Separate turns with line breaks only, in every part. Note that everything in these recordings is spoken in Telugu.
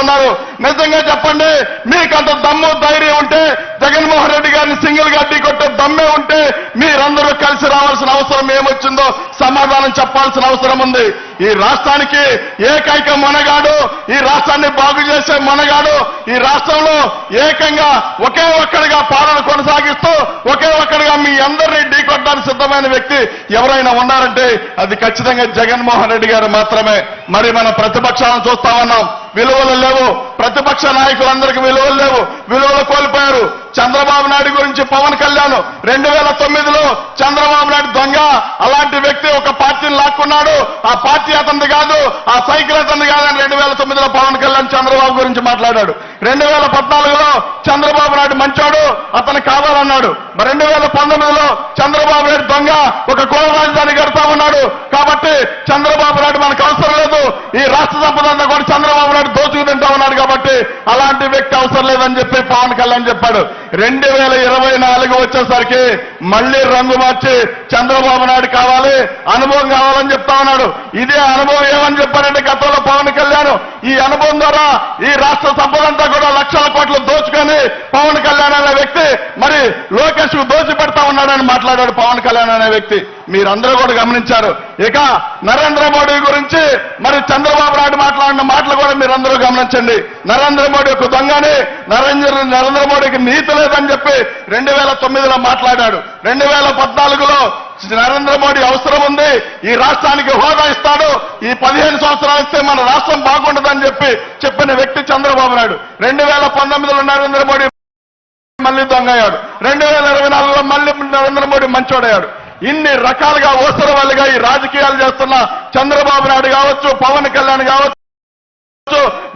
ఉన్నారు. నిజంగా చెప్పండి, మీకంత దమ్ము ధైర్యం ఉంటే, జగన్మోహన్ రెడ్డి గారిని సింగిల్ గా ఢీ కొట్టే దమ్మే ఉంటే మీరందరూ కలిసి రావాల్సిన అవసరం ఏమొచ్చిందో సమాధానం చెప్పాల్సిన అవసరం ఉంది. ఈ రాష్ట్రానికి ఏకైక మనగాడు, ఈ రాష్ట్రాన్ని బాగు చేసే మనగాడు, ఈ రాష్ట్రంలో ఏకంగా ఒకే ఒక్కడిగా పాలన కొనసాగిస్తూ ఒకే ఒక్కడిగా మీ అందరినీ ఢీకొట్టడానికి సిద్ధమైన వ్యక్తి ఎవరైనా ఉన్నారంటే అది ఖచ్చితంగా జగన్మోహన్ రెడ్డి గారు మాత్రమే. మరి మన ప్రతిపక్షాలను చూస్తా ఉన్నాం, విలువలు లేవు. ప్రతిపక్ష నాయకులందరికీ విలువలు లేవు, విలువలు కోల్పోయారు. చంద్రబాబు నాయుడు గురించి పవన్ కళ్యాణ్ 2009లో చంద్రబాబు నాయుడు దొంగ, అలాంటి వ్యక్తి ఒక పార్టీని లాక్కున్నాడు, ఆ పార్టీ అతనిది కాదు, ఆ సైకిల్ అతనిది కాదని 2009లో పవన్ కళ్యాణ్ చంద్రబాబు గురించి మాట్లాడాడు. 2014లో చంద్రబాబు నాయుడు మంచోడు, అతను కావాలన్నాడు. మరి 2019లో చంద్రబాబు నాయుడు దొంగ, ఒక కుల రాజధాని కడతా ఉన్నాడు. కాబట్టి చంద్రబాబు నాయుడు మనకు అవసరం లేదు, ఈ రాష్ట్ర సంపద అంతా కూడా చంద్రబాబు నాయుడు దోచుకు తింటా ఉన్నాడు. కాబట్టి అలాంటి వ్యక్తి అవసరం లేదని చెప్పి పవన్ కళ్యాణ్ చెప్పాడు. 2024 వచ్చేసరికి మళ్లీ రంగు మార్చి చంద్రబాబు నాయుడు కావాలి, అనుభవం కావాలని చెప్తా ఉన్నాడు. ఇదే అనుభవం ఏమని చెప్పారంటే గతంలో పవన్ కళ్యాణ్, ఈ అనుభవం ద్వారా ఈ రాష్ట్ర సంపద అంతా కూడా లక్షల కోట్లు దోచుకొని పవన్ కళ్యాణ్ అనే వ్యక్తి మరి లోకేష్ కు దోచి పెడతా ఉన్నాడని మాట్లాడాడు పవన్ కళ్యాణ్ అనే వ్యక్తి. మీరందరూ కూడా గమనించారు. ఇక నరేంద్ర మోడీ గురించి మరి చంద్రబాబు నాయుడు మాట్లాడిన మాటలు కూడా మీరందరూ గమనించండి. నరేంద్ర మోడీ ఒక దొంగని, నరేంద్ర మోడీకి నీతి లేదని చెప్పి 2009లో మాట్లాడాడు. 2014లో నరేంద్ర మోడీ అవసరం ఉంది, ఈ రాష్ట్రానికి హోదా ఇస్తాడు, ఈ 15 సంవత్సరాలు ఇస్తే మన రాష్ట్రం బాగుండదని చెప్పిన వ్యక్తి చంద్రబాబు నాయుడు. 2019లో నరేంద్ర మోడీ మళ్లీ దొంగయ్యాడు. 2024లో మళ్లీ నరేంద్ర మోడీ మంచోడయ్యాడు. ఇన్ని రకాలుగా ఓసరవల్లిగా ఈ రాజకీయాలు చేస్తున్న చంద్రబాబు నాయుడు కావచ్చు, పవన్ కళ్యాణ్ కావచ్చు,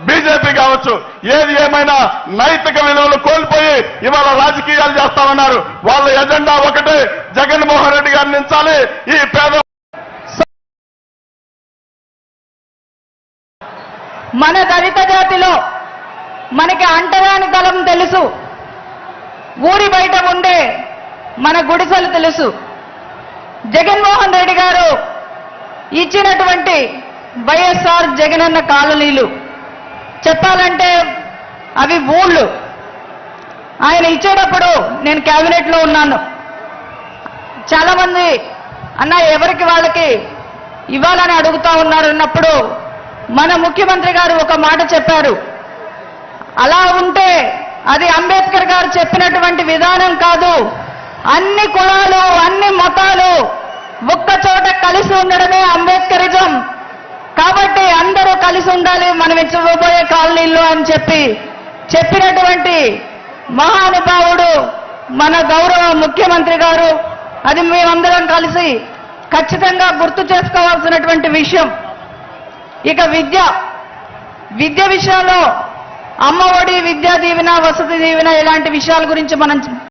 బీజేపీ కావచ్చు, ఏది ఏమైనా నైతిక విలువలు కోల్పోయి ఇవాళ రాజకీయాలు చేస్తామన్నారు. వాళ్ళ ఎజెండా ఒకటే, జగన్మోహన్ రెడ్డి గారిని దించాలి, ఈ పేద
మన దళిత జాతిలో మనకి అంటరాని దళం తెలుసు, ఊరి బయట ఉండే మన గుడిసెలు తెలుసు. జగన్మోహన్ రెడ్డి గారు ఇచ్చినటువంటి వైఎస్ఆర్ జగనన్న కాలనీలు చెప్పాలంటే అవి ఊళ్ళు. ఆయన ఇచ్చేటప్పుడు నేను కేబినెట్ లో ఉన్నాను. చాలా మంది అన్న ఎవరికి వాళ్ళకి ఇవ్వాలని అడుగుతా ఉన్నారు అన్నప్పుడు మన ముఖ్యమంత్రి గారు ఒక మాట చెప్పారు, అలా ఉంటే అది అంబేద్కర్ గారు చెప్పినటువంటి విధానం కాదు, అన్ని కులాలు అన్ని మతాలు ఒక్క చోట కలిసి ఉండడమే అంబేద్కరిజం, కాబట్టి అందరూ కలిసి ఉండాలి మనం ఇచ్చబోయే కాలనీల్లో అని చెప్పినటువంటి మహానుభావుడు మన గౌరవ ముఖ్యమంత్రి గారు. అది మేమందరం కలిసి ఖచ్చితంగా గుర్తు చేసుకోవాల్సినటువంటి విషయం. ఇక విద్య విషయంలో అమ్మఒడి, విద్యా దీవెన, వసతి దీవెన ఇలాంటి విషయాల గురించి మనం